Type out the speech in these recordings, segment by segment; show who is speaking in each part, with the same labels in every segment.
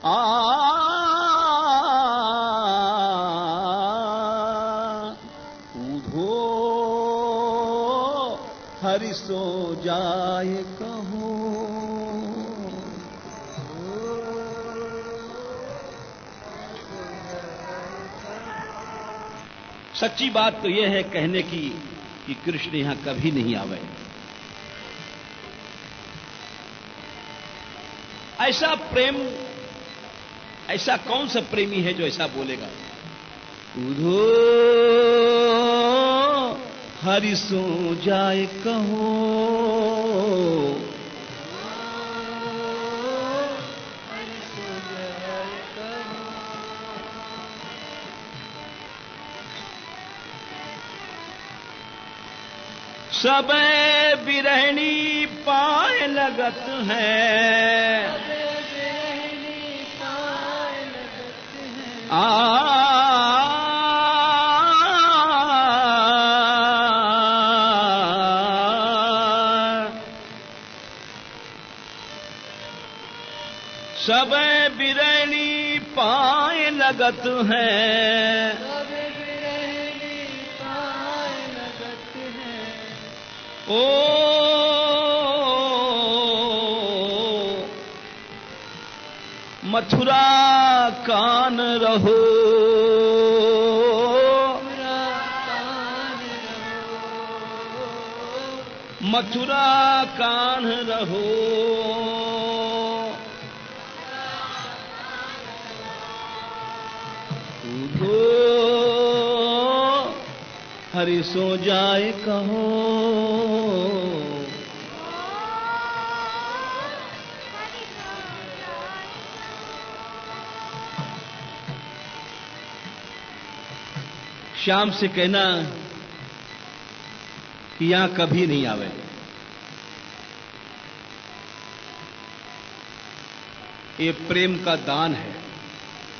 Speaker 1: आ ऊधो हरि सो जाए कहो। सच्ची बात तो यह है कहने की कि कृष्ण यहां कभी नहीं आवे। ऐसा प्रेम, ऐसा कौन सा प्रेमी है जो ऐसा बोलेगा? उधो हरि सो जाए कहो। सब बिरहनी पाए लगत है। सब बिरहनी पाए लगत है। ओ मथुरा कान रहो। मथुरा कान रहो। उधो हरि सो जाए कहो। श्याम से कहना कि यहां कभी नहीं आवे। ये प्रेम का दान है,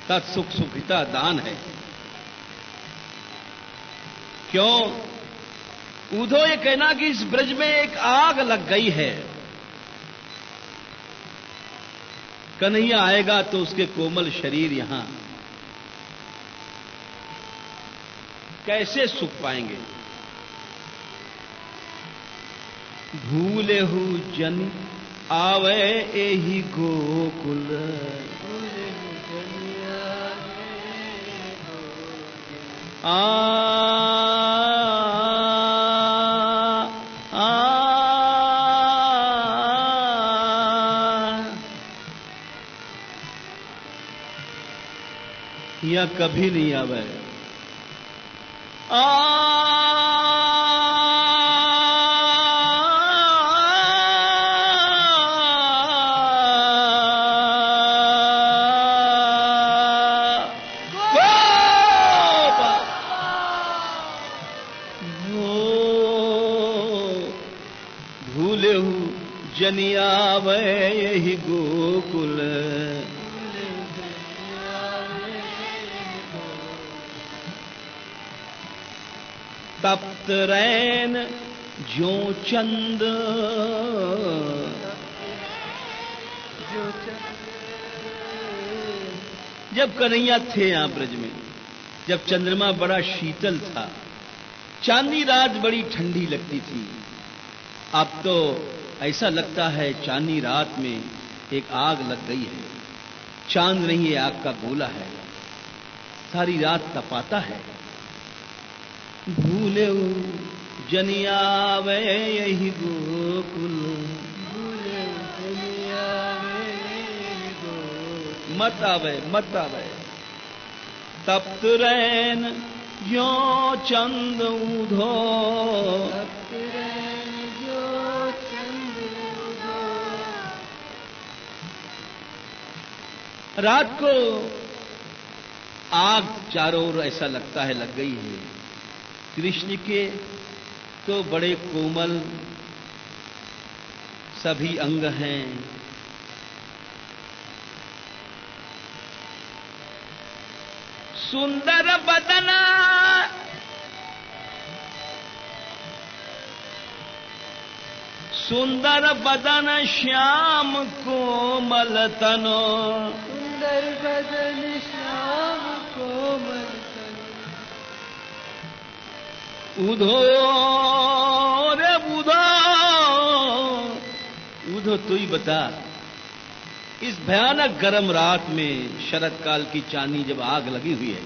Speaker 1: तत्सुख सुखिता दान है। क्यों? उधो ये कहना कि इस ब्रज में एक आग लग गई है। कन्हैया आएगा तो उसके कोमल शरीर यहां कैसे सुख पाएंगे? भूले हु जन आवे एही गोकुल। आ या कभी नहीं आवे। भूले हूँ जनियावे यही गोकुल। तप्त रैन जो चंद। जब कन्हैया थे यहां ब्रज में, जब चंद्रमा बड़ा शीतल था, चांदनी रात बड़ी ठंडी लगती थी। अब तो ऐसा लगता है चांदनी रात में एक आग लग गई है। चांद नहीं, ये आग का गोला है, सारी रात तपाता है। भूले जनियावे यही गोकुल। मत आवे मत आवे। तप्त रैन जो चंद उधो। रात को आग चारों ओर ऐसा लगता है लग गई है। कृष्ण के तो बड़े कोमल सभी अंग हैं। सुंदर बदना सुंदर बदन श्याम कोमल तनो।
Speaker 2: सुंदर बदन श्याम कोमल तन।
Speaker 1: उधो रे उधो, उधो तू ही बता, इस भयानक गर्म रात में शरद काल की चांदनी जब आग लगी हुई है,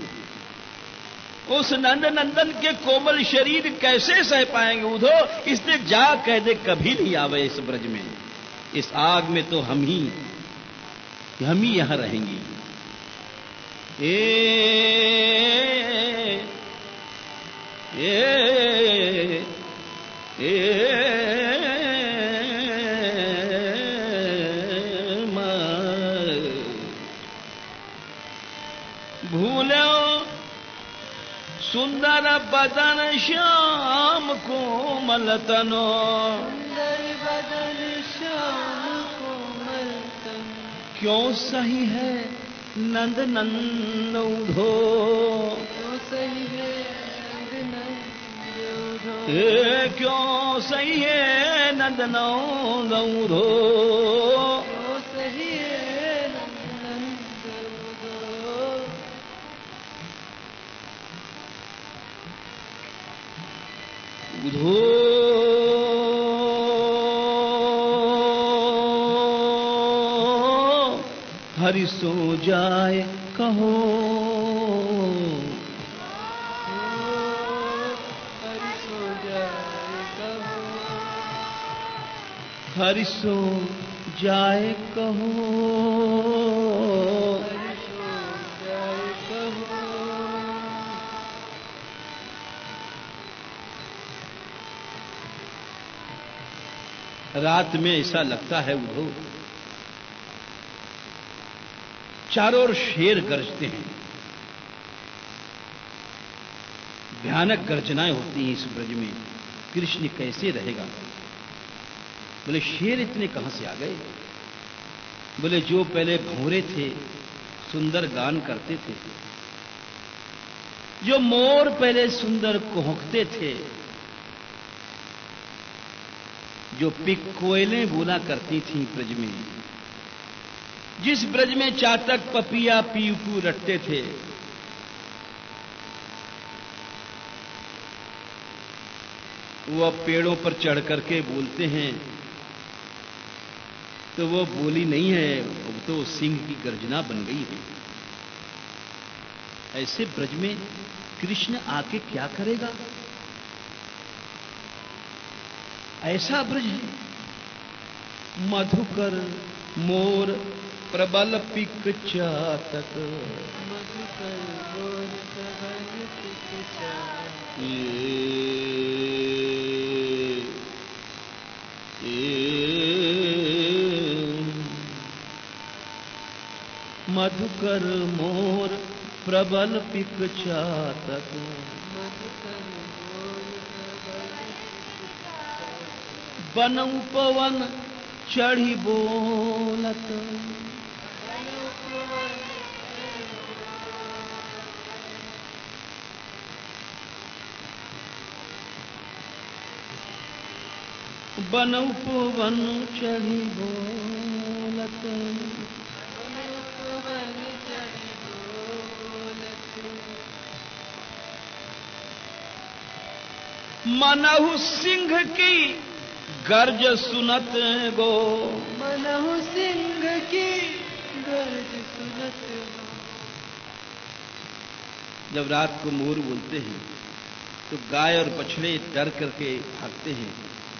Speaker 1: उस नंद नंदन के कोमल शरीर कैसे सह पाएंगे? उधो इसने जा कह दे कभी नहीं आवे इस ब्रज में, इस आग में तो हम ही यहां रहेंगी। भूलो सुंदर बदन श्याम कोमल तनो,
Speaker 2: सुंदर बदन श्याम कोमल तन।
Speaker 1: क्यों सही है नंद नंद उधो,
Speaker 2: क्यों सही है नंद नंद उधो।
Speaker 1: क्यों सही है नंद नंद उधो,
Speaker 2: क्यों सही है नंद नंद उधो।
Speaker 1: उधो हरि सो जाए कहो,
Speaker 2: हरि सो जाए कहो।
Speaker 1: हरि सो जाए कहो,
Speaker 2: हरि सो जाए कहो।
Speaker 1: रात में ऐसा लगता है उधो चारों ओर शेर गरजते हैं, भयानक गर्जनाएं होती हैं इस ब्रज में। कृष्ण कैसे रहेगा? बोले शेर इतने कहां से आ गए? बोले जो पहले भंवरे थे सुंदर गान करते थे, जो मोर पहले सुंदर कुहकते थे, जो पिक कोयलें बोला करती थी ब्रज में, जिस ब्रज में चातक पपिया पीपू रटते थे, वो अब पेड़ों पर चढ़ करके बोलते हैं तो वो बोली नहीं है, अब तो सिंह की गर्जना बन गई है। ऐसे ब्रज में कृष्ण आके क्या करेगा? ऐसा ब्रज है, मधुकर मोर प्रबल पिक चातक,
Speaker 2: मधुकर मोर प्रबल पिक चातक।
Speaker 1: मधुकर मोर प्रबल पिक चातक,
Speaker 2: मधुकर मोर प्रबल पिक चातक।
Speaker 1: बनऊ पवन चढ़ी बोलत, बनऊ पवन चढ़ी बोलत, मनहु सिंह की गर्ज सुनत गो,
Speaker 2: मनहु सिंह की गर्ज सुनत गो।
Speaker 1: जब रात को मोर बोलते हैं तो गाय और बछड़े डर करके भागते हैं,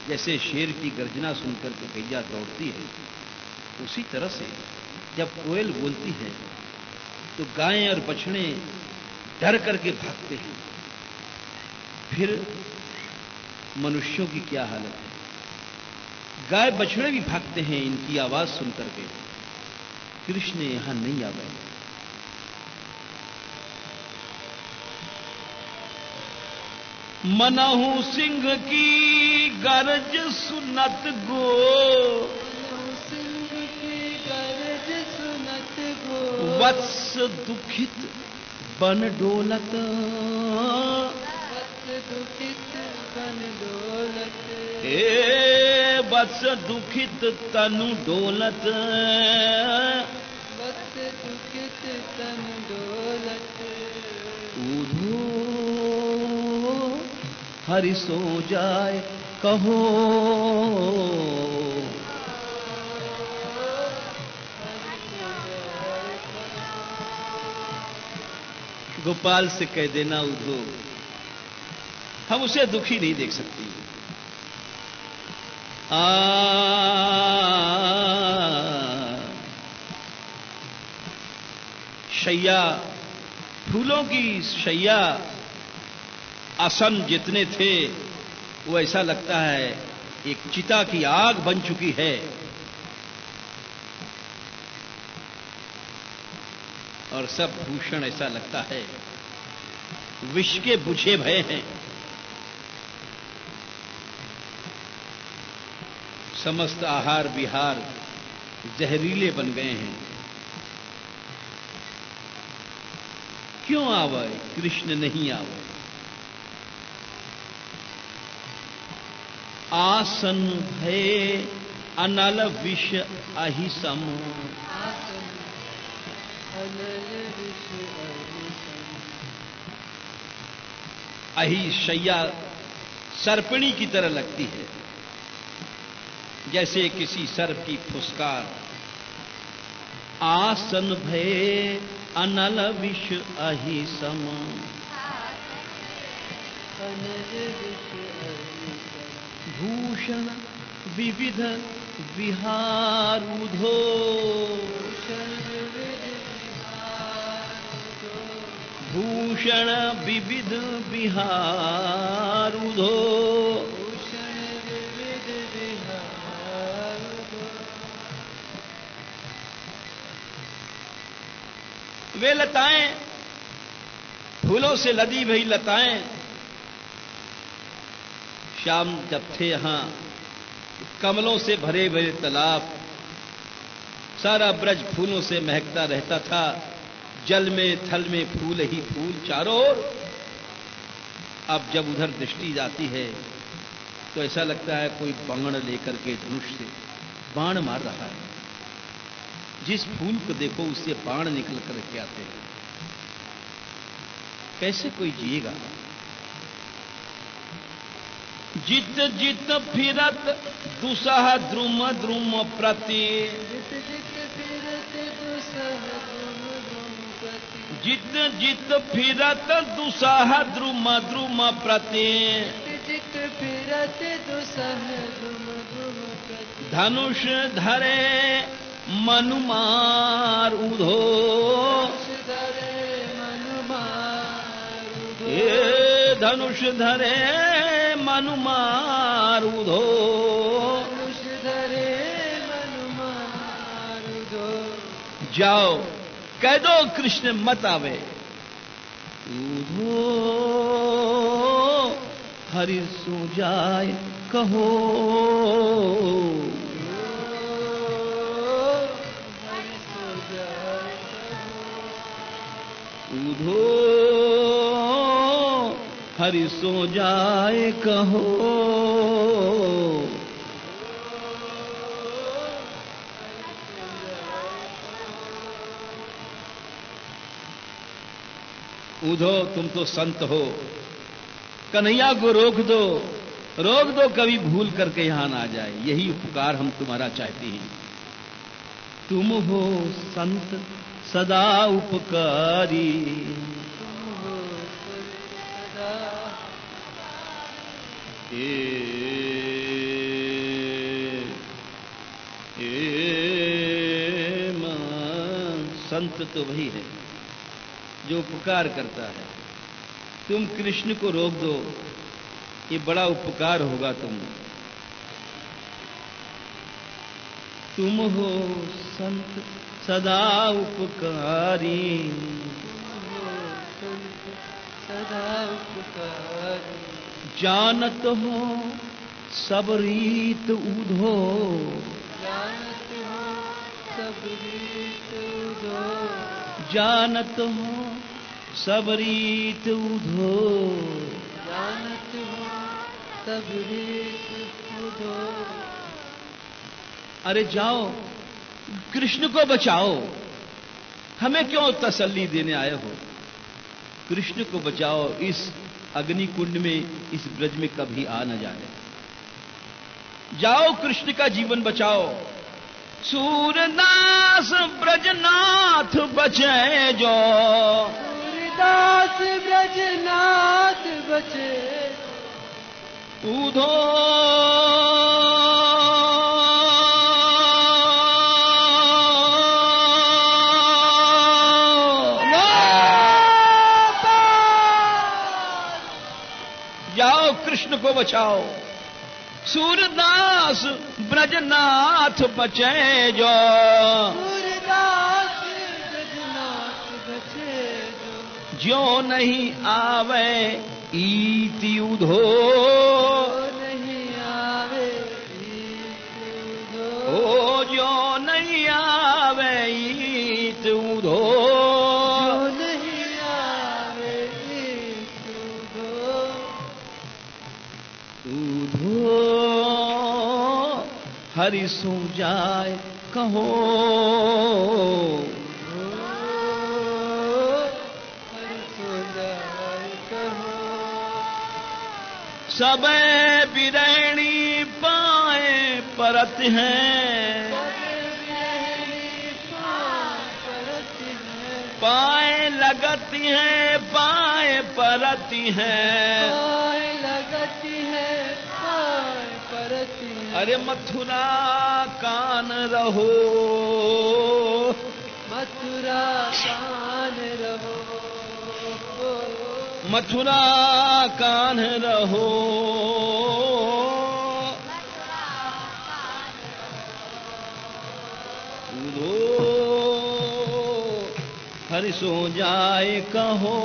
Speaker 1: जैसे शेर की गर्जना सुनकर के गैया दौड़ती है। उसी तरह से जब कोयल बोलती है तो गायें और बछड़े डर करके भागते हैं। फिर मनुष्यों की क्या हालत है? गाय बछड़े भी भागते हैं इनकी आवाज सुनकर के। कृष्ण यहां नहीं आ गए। मनहु सिंह की गरज सुनत गो,
Speaker 2: मनहु सिंह की गरज सुनत गो।
Speaker 1: वत्स दुखित बन डोलत,
Speaker 2: वत्स दुखित बन डोलत।
Speaker 1: वत्स दुखित तनु डोलत,
Speaker 2: वत्स दुखित
Speaker 1: हरि सो जाए कहो। गोपाल से कह देना उद्धव, हम उसे दुखी नहीं देख सकती। शैया, फूलों की शैया, आसन जितने थे वो ऐसा लगता है एक चिता की आग बन चुकी है। और सब भूषण ऐसा लगता है विष के बुझे भय हैं। समस्त आहार विहार जहरीले बन गए हैं। क्यों आवे कृष्ण नहीं आवे। आसन भय अनल विष अहिसम। अहि शैया सर्पिणी की तरह लगती है, जैसे किसी सर्प की फुसकार। आसन भय अनल विष अहिसम। भूषण विविध विहारुधो। भूषण विविध विहारुधो। वे लताएं, फूलों से लदी हुई लताएं, शाम जब थे यहां कमलों से भरे भरे तालाब, सारा ब्रज फूलों से महकता रहता था। जल में थल में फूल ही फूल चारों ओर। अब जब उधर दृष्टि जाती है तो ऐसा लगता है कोई बाण लेकर के धनुष से बाण मार रहा है। जिस फूल को देखो उससे बाण निकल कर के आते हैं। कैसे कोई जिएगा। जित जित फिरत दुसह द्रुम द्रुम प्रति। जित जित फिरत दुसह द्रुम द्रुम प्रति। धनुष धरे मनु मार उधो। ये धनुष धरे मनु मार उधो। जाओ कह दो कृष्ण मत आवे। उधो हरि सो जाए कहो। उधो हरि सो जाए कहो। उधो तुम तो संत हो, कन्हैया को रोक दो कभी भूल करके यहां ना जाए। यही उपकार हम तुम्हारा चाहते हैं। तुम हो संत सदा उपकारी। संत तो वही है जो उपकार करता है। तुम कृष्ण को रोक दो, ये बड़ा उपकार होगा। तुम हो संत सदा उपकारी।
Speaker 2: सदा उपकारी।
Speaker 1: जानत हो सब रीत उधो।
Speaker 2: जानत हो सब रीत उधो।
Speaker 1: जानत हो सब रीत उधो।
Speaker 2: जानत हो सब रीत उधो।
Speaker 1: अरे जाओ कृष्ण को बचाओ। हमें क्यों तसल्ली देने आए हो। कृष्ण को बचाओ। इस अग्नि कुंड में इस ब्रज में कभी आ न जाए। जाओ कृष्ण का जीवन बचाओ। सूरदास ब्रजनाथ बचे जो,
Speaker 2: सूरदास ब्रजनाथ बचे
Speaker 1: उधो जाओ कृष्ण को बचाओ। सूरदास ब्रजनाथ बचे जो,
Speaker 2: सूरदास ब्रजनाथ बचे
Speaker 1: जो नहीं आवे ईति उधो,
Speaker 2: नहीं आवे ईत उधो,
Speaker 1: ओ जो नहीं आवे ईत उधो,
Speaker 2: जो नहीं आवे ईत उधो,
Speaker 1: उधो हरि सो जाए कहो,
Speaker 2: हरि सो जाए कहो,
Speaker 1: सबे बिरैणी पाए परत हैं, पाए लगती है पाए परती हैं।
Speaker 2: पाए लगती है पाए परती है।
Speaker 1: अरे मथुरा कान रहो,
Speaker 2: मथुरा कान रहो,
Speaker 1: मथुरा कान रहो, उधो हरि सो जाए कहो।